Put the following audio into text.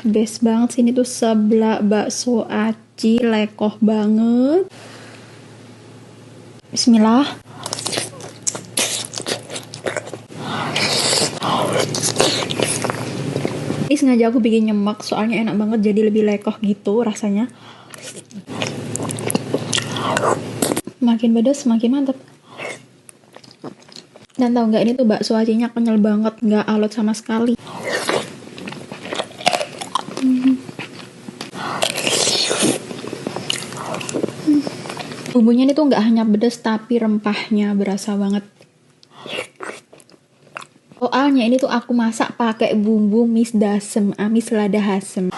Best banget sini tuh sebelah bakso aci, lekoh banget. Bismillah. Ini sengaja aku bikin nyemek soalnya enak banget, jadi lebih lekoh gitu rasanya. Makin pedas makin mantap. Dan tau nggak, ini tuh bakso acinya kenyal banget, nggak alot sama sekali. Bumbunya ini tuh nggak hanya pedas tapi rempahnya berasa banget. Soalnya ini tuh aku masak pakai bumbu mis dasem, amis lada asem.